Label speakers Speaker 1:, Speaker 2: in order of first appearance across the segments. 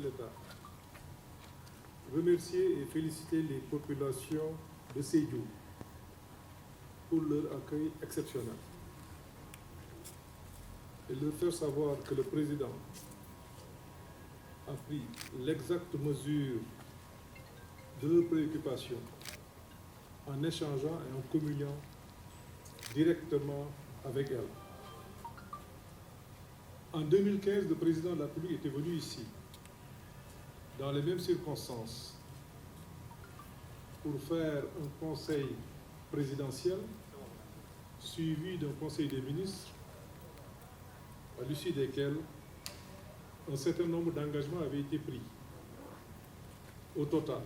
Speaker 1: l'État, remercier et féliciter les populations de Sédhiou pour leur accueil exceptionnel et leur faire savoir que le président a pris l'exacte mesure de leurs préoccupations en échangeant et en communiant directement avec elles. En 2015, le président de la République était venu ici, dans les mêmes circonstances, pour faire un conseil présidentiel suivi d'un conseil des ministres, à l'issue desquels un certain nombre d'engagements avaient été pris. Au total,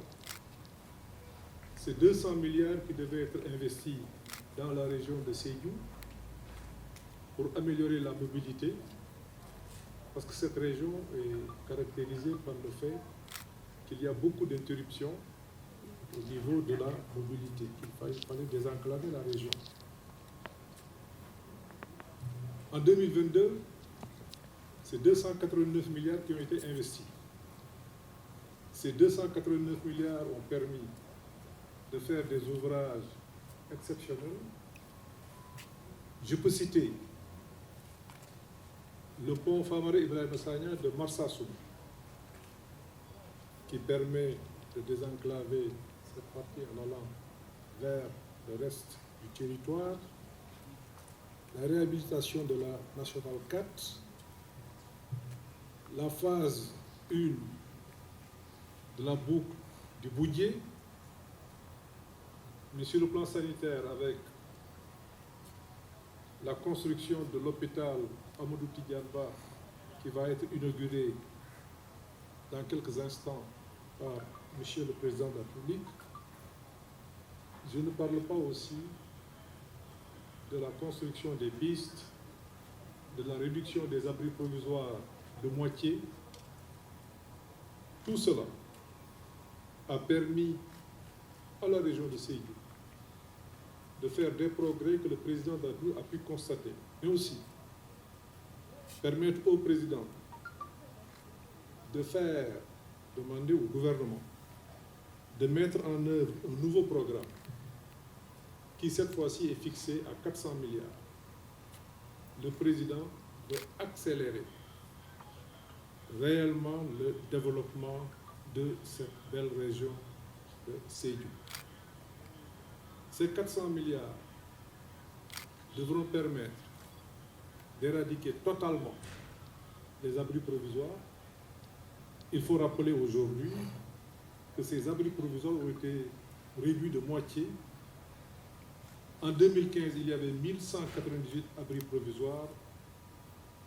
Speaker 1: c'est 200 milliards qui devaient être investis dans la région de Sédhiou pour améliorer la mobilité, parce que cette région est caractérisée par le fait qu'il y a beaucoup d'interruptions au niveau de la mobilité, qu'il fallait désenclaver la région. En 2022, c'est 289 milliards qui ont été investis. Ces 289 milliards ont permis de faire des ouvrages exceptionnels. Je peux citer le pont Famara Ibrahima Sagna de Marsassoum, qui permet de désenclaver cette partie en allant vers le reste du territoire, la réhabilitation de la Nationale 4, la phase 1 de la boucle du Boudier, mais sur le plan sanitaire avec la construction de l'hôpital Amadou Tidiane Ba qui va être inauguré dans quelques instants par Monsieur le Président de la République. Je ne parle pas aussi de la construction des pistes, de la réduction des abris provisoires de moitié. Tout cela a permis à la région de Sédhiou de faire des progrès que le président de la République a pu constater, mais aussi permettre au président de demander au gouvernement de mettre en œuvre un nouveau programme qui cette fois-ci est fixé à 400 milliards. Le président veut accélérer réellement le développement de cette belle région de Sédhiou. Ces 400 milliards devront permettre d'éradiquer totalement les abris provisoires. Il faut rappeler aujourd'hui que ces abris provisoires ont été réduits de moitié. En 2015, il y avait 1198 abris provisoires.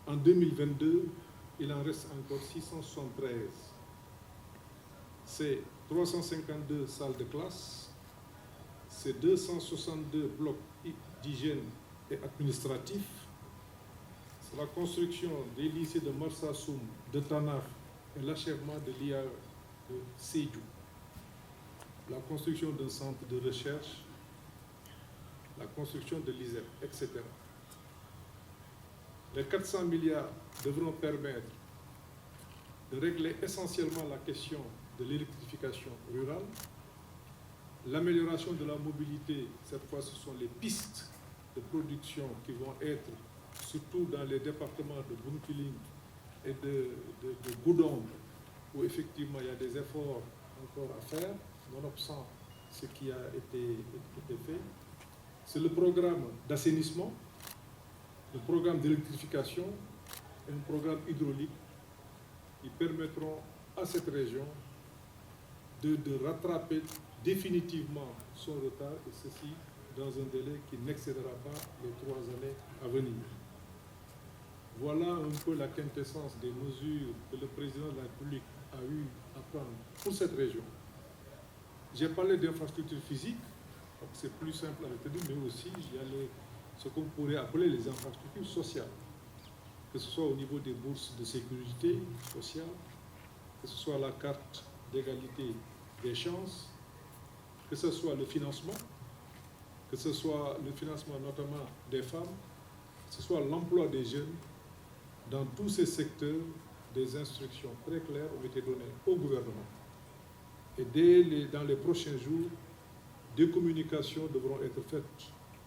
Speaker 1: En 2022, il en reste encore 673. C'est 352 salles de classe, c'est 262 blocs d'hygiène et administratifs, c'est la construction des lycées de Marsassoum, de Tanaf et l'achèvement de l'IA de Sédhiou, la construction d'un centre de recherche, la construction de l'ISEP, etc. Les 400 milliards devront permettre de régler essentiellement la question de l'électrification rurale, l'amélioration de la mobilité. Cette fois, ce sont les pistes de production qui vont être, surtout dans les départements de Bounkiling et de Goudomp, où effectivement il y a des efforts encore à faire, nonobstant ce qui a été fait. C'est le programme d'assainissement, le programme d'électrification et un programme hydraulique qui permettront à cette région de rattraper définitivement son retard, et ceci dans un délai qui n'excédera pas les 3 années à venir. Voilà un peu la quintessence des mesures que le président de la République a eu à prendre pour cette région. J'ai parlé d'infrastructures physiques, donc c'est plus simple à retenir, mais aussi il y a ce qu'on pourrait appeler les infrastructures sociales, que ce soit au niveau des bourses de sécurité sociale, que ce soit la carte d'égalité des chances, que ce soit le financement, que ce soit le financement notamment des femmes, que ce soit l'emploi des jeunes dans tous ces secteurs des instructions très claires ont été données au gouvernement. Et dans les prochains jours, des communications devront être faites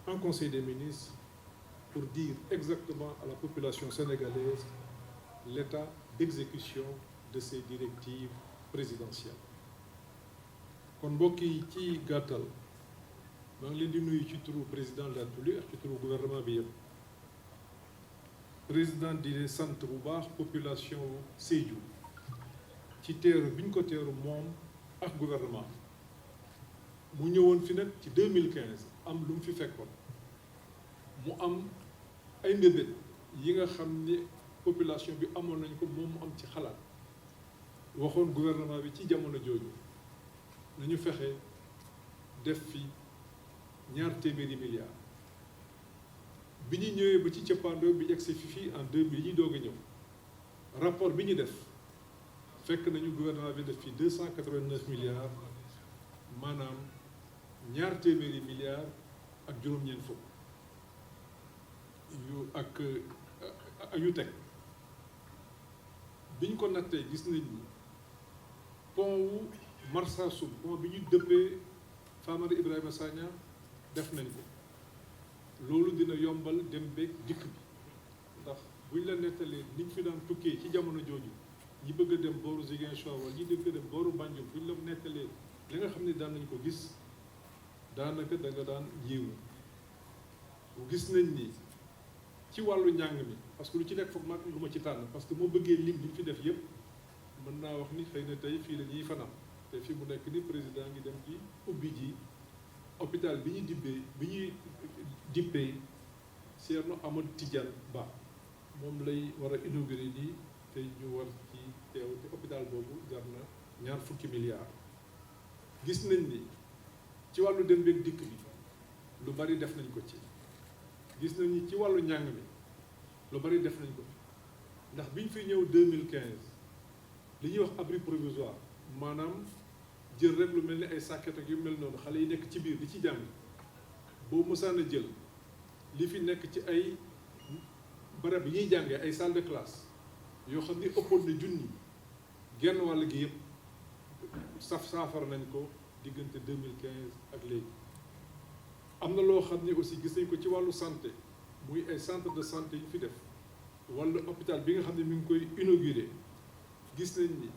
Speaker 1: en Conseil des ministres pour dire exactement à la population sénégalaise l'état d'exécution de ces directives présidentielles. kon mbokk yi ci gàttal maa ngi leen di nuyu ci turu président de la République ak ci turu gouvernement bi yëpp président di sant bu baax population Sédhiou ci teeru bi ñu ko teeru moom ak gouvernement mu ñëwoon fi nag ci 2015 am lu mu fi fekkoon mu am ay mbébét yi nga xam ni population bi amoon nañ ko moom mu am ci xalaat waxoon gouvernement bi ci jamono jooju nañu fexe def fi $200 milliards bi ñu ñëwee ba ci cappaandoo bi egsi fii en 2000 yi doog a ñëw rapport bi ñu def fekk nañu gouvernement bi def fi 289 milliards maanaam $200 milliards ak juróom-ñeent fukk yu teg biñ ko nattee gis nañ ni pont wu Marsassoum pont bi ñu dëppee Famara Ibrahima Sagna def nañ ko loolu dina yombal dem beeg dikk bi ndax buñ la nettalee niñ fi daan tukkee ci jamono jooju ñi bëgg a dem booru Ziguinchor wala ñi bëgg a dem booru Banjul buñ la nettalee li nga xam ne daan nañ ko gis daanaka da nga daan yéewu gis nañ ni ci wàllu njàng mi parce que lu ci nekk foog mag lu ma ci tànn parce que moo bëggee lim li ñu fi def yëpp mën naa wax ni xëy na tey fii la ñuy fanaan te fi mu nekk ni président ngi dem ci ubbi ji hôpital bi ñuy dippee Thierno Amadou Tidiane Ba moom lay war a inauguré nii te ñu war ci teew te hôpital boobu jar na $20 milliards. gis nañ ni ci wàllu dem beeg dikk bi lu bari def nañ ko ci gis nañ ni ci wàllu njàng mi lu bari def nañ ko ndax biñ fi ñëw 2015 li ñuy wax abri provisoire maanaam jël rek lu mel ni ay sàkket ak yu mel noonu xale yi nekk ci biir di ci jàng boo mësaan a jël li fi nekk ci ay barab yi ñuy jàngee ay salle de classe yoo xam ni ëppoon na junni genn wàll gi yëpp saafara nañ ko diggante 2015 ak léegi. am na loo xam ni aussi gis nañ ko ci wàllu santé muy ay centre de santé yu fi def wala hôpital bi nga xam ne mi ngi koy inauguré gis nañ ni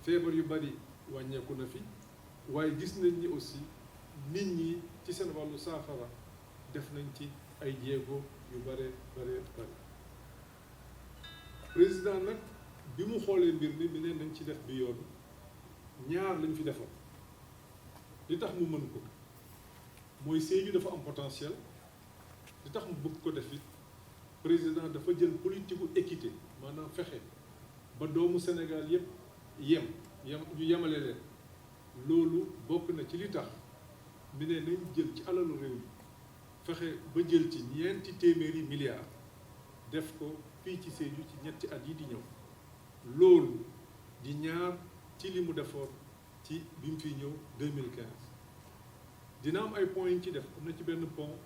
Speaker 1: feebar yu bari wàññeeku na fi waaye gis nañ ni aussi nit ñi ci seen wàllu saafara def nañ ci ay jéego yu bare président nag bi mu xoolee mbir mi ne nañ ci def bi yoon ñaar lañ fi defoon li tax mu mën ko mooy Sédhiou dafa am potentiel li tax mu bëgg ko def it président dafa jël politique u équité maanaam fexe ba doomu Sénégal yépp ñu yemale leen loolu bokk na ci li tax mi ne nañ jël ci alalu réew mi fexe ba jël ci $200 milliards def ko fii ci Sédhiou ci ñetti at yi di ñëw loolu di ñaar ci li mu defoon ci bi mu fiy ñëw 2015 dina am ay points yi ñu ci def am na ci benn pont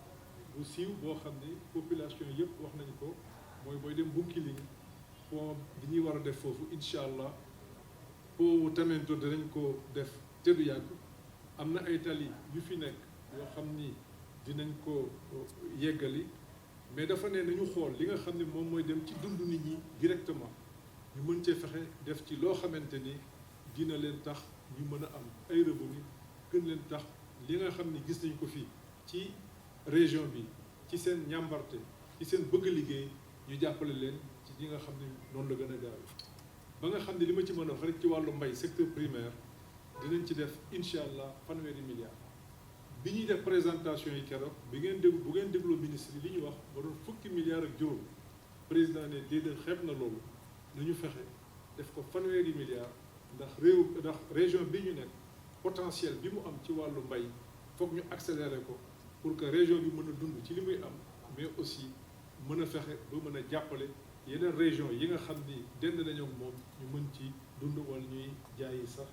Speaker 1: bu siiw boo xam ne population yëpp wax nañu ko mooy booy dem Bounkiling pont bi ñuy war a def foofu incha allah pont wu Tamento dinañ ko def te du yàgg am na ay tali yu fi nekk yoo xam ni dinañ ko yeggali mais dafa ne nañu xool li nga xam ne moom mooy dem ci dund nit ñi directement ñu mën cee fexe def ci loo xamante ni dina leen tax ñu mën a am ay revenu gën leen tax li nga xam ni gis nañ ko fii ci région bi ci seen ñàmbarte ci seen bëgg liggéey ñu jàppale leen ci ñi nga xam ne noonu la gën a gaaw ba nga xam ne li ma ci mën a wax rek ci wàllu mbay secteur primaire dinañ ci def incha allah $20 milliards. bi ñuy def présentation yi keroog bu ngeen dégloo ministre yi li ñu wax ba doon $10 milliards ak juróom président ne déedéet xeeb na loolu nañu fexe def ko $20 milliards ndax région bi ñu nekk potentiel bi mu am ci wàllu mbay foog ñu accélérer ko pour que région bi mën a dund ci li muy am mais aussi mën a fexe ba mën a jàppale yeneen région yi nga xam ni dend nañu ak moom ñu mën ci dund wala ñuy jaayi sax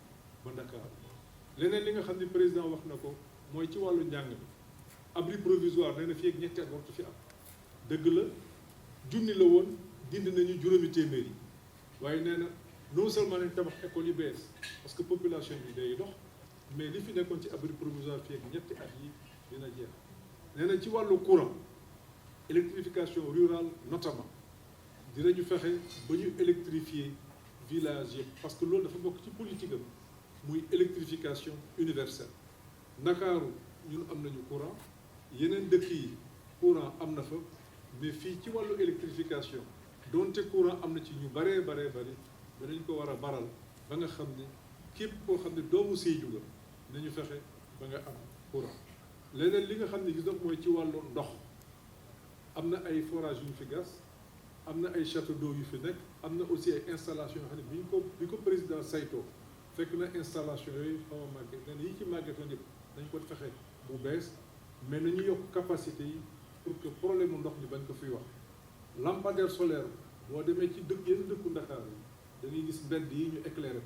Speaker 1: ba Ndakaaru leneen li nga xam ni président wax na ko mooy ci wàllu njàng mi abri provisoire nee na fii ak ñetti at wartu fi am dëgg la junni la woon dindi nañu juróomi téeméer yi waaye nee na non seulement nañ tabax école yu bees parce que population bi day dox mais li fi nekkoon ci abri provisoire fii ak ñetti at yi dina jeex. nee na ci wàllu courant électrification rurale notamment dinañu fexe ba ñu électrifier village yëpp parce que loolu dafa bokk ci politique am muy électrification universelle. Ndakaaru ñun am nañu courant yeneen dëkk yi courant am na fa mais fii ci wàllu électrification donte courant am na ci ñu baree bari danañ ko war a baral ba nga xam ne képp koo xam ne doomu Sédhiou la nañu fexe ba nga am courant. leneen li nga xam ne gis nga mooy ci wàllu ndox am na ay forage yu ñu fi gas am na ay château d'eau yu fi nekk am na aussi ay installation yoo xam ne bi ko président saytoo fekk na installation yooyu xaw a màgget nee na yi ci màggetoon yëpp dañ ko fexe bu bees mais nañu yokk capacité yi pour que problème mu ndox mi bañ ko fiy wax. lampadaire solaire boo demee ci dëkk yenn dëkku Ndakaar yi da ngay gis mbedd yi ñu éclairé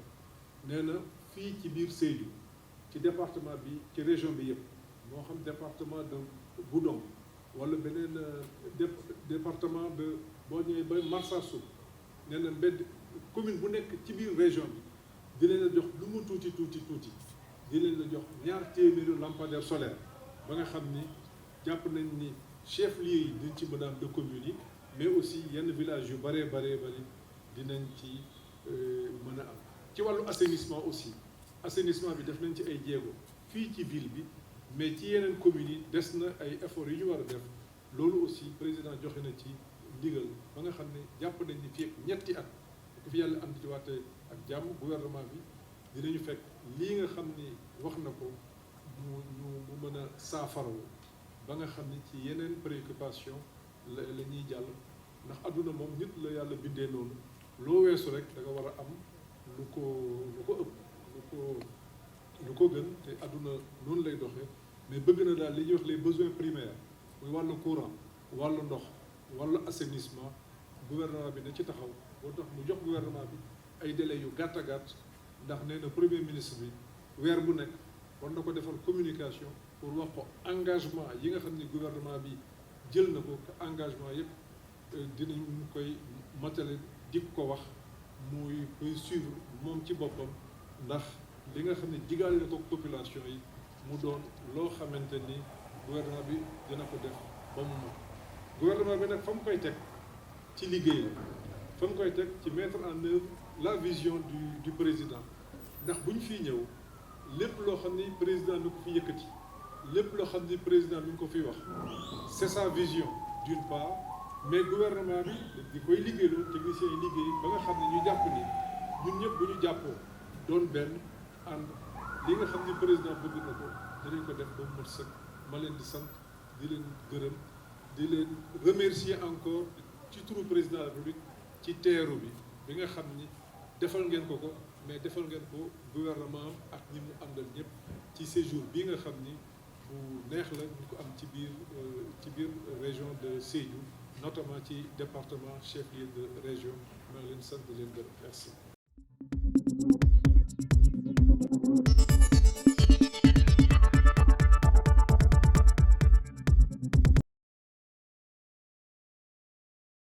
Speaker 1: nee na fii ci biir Sédhiou ci département bi ci région bi yëpp moo xam département de Goudomp wala beneen département de boo ñëwee ba Marsassoum nee na mbedd commune bu nekk ci biir région bi di leen la jox lu mu tuuti di leen la jox 200 lampadaire solaire ba nga xam ni jàpp nañ ni chef lieu yi dinañ ci mën a am de communes yi mais aussi yenn village yu bari dinañ ci mën a am. ci wàllu assainissement aussi assainissement bi def nañ ci ay jéego fii ci ville bi mais ci yeneen communes yi des na ay efforts yu ñu war a def loolu aussi président joxe na ci ndigal ba nga xam ne jàpp nañ ni fii ak ñetti at ku fi yàlla am ci waate ak jàmm gouvernement bi dinañu fekk lii nga xam ni wax na ko mu mën a saafarawu ba nga xam ni ci yeneen préoccupation la ñuy jàll ndax adduna moom nit la yàlla bindee noonu loo weesu rek da nga war a am lu ko ëpp lu ko gën te adduna noonu lay doxee mais bëgg na daal li ñuy wax les besoins primaires muy wàllu courant wàllu ndox wàllu assainissement gouvernement bi na ci taxaw boo tax mu jox gouvernement bi ay délais yu gàtt a gàtt ndax nee na premier ministre bi weer bu nekk war na ko defal communication pour wax ko engagement yi nga xam ni gouvernement bi jël na ko engagement yëpp dinañ koy matale di ko wax muy koy suivre moom ci boppam ndax li nga xam ne digaale na ko population yi mu doon loo xamante ni gouvernement bi dina ko def ba mu mën gouvernement bi nag fa mu koy teg ci liggéey la fa mu koy teg ci mettre en œuvre la vision du président ndax bu ñu fiy ñëw lépp loo xam ni président mi ko fi yëkkati lépp loo xam ni président mi ngi ko fiy wax c'est sa vision d'une part mais gouvernement bi di koy liggéeyloo techniciens yi liggéey ba nga xam ne ñu jàpp ni ñun ñëpp bu ñu jàppoo doon benn ànd li nga xam ni président bëgg na ko dinañ ko def ba mu mot sëkk ma leen di sant di leen gërëm di leen remercier encore ci turu président de la République ci teeru bi nga xam ni defal ngeen ko mais defal ngeen ko gouvernement ak ñi mu àndal ñëpp ci séjour bi nga xam ni bu neex la ñu ko am ci biir région de Sédhiou notamment ci département chef-lieu de région maa ngi leen sant di leen gërëm merci.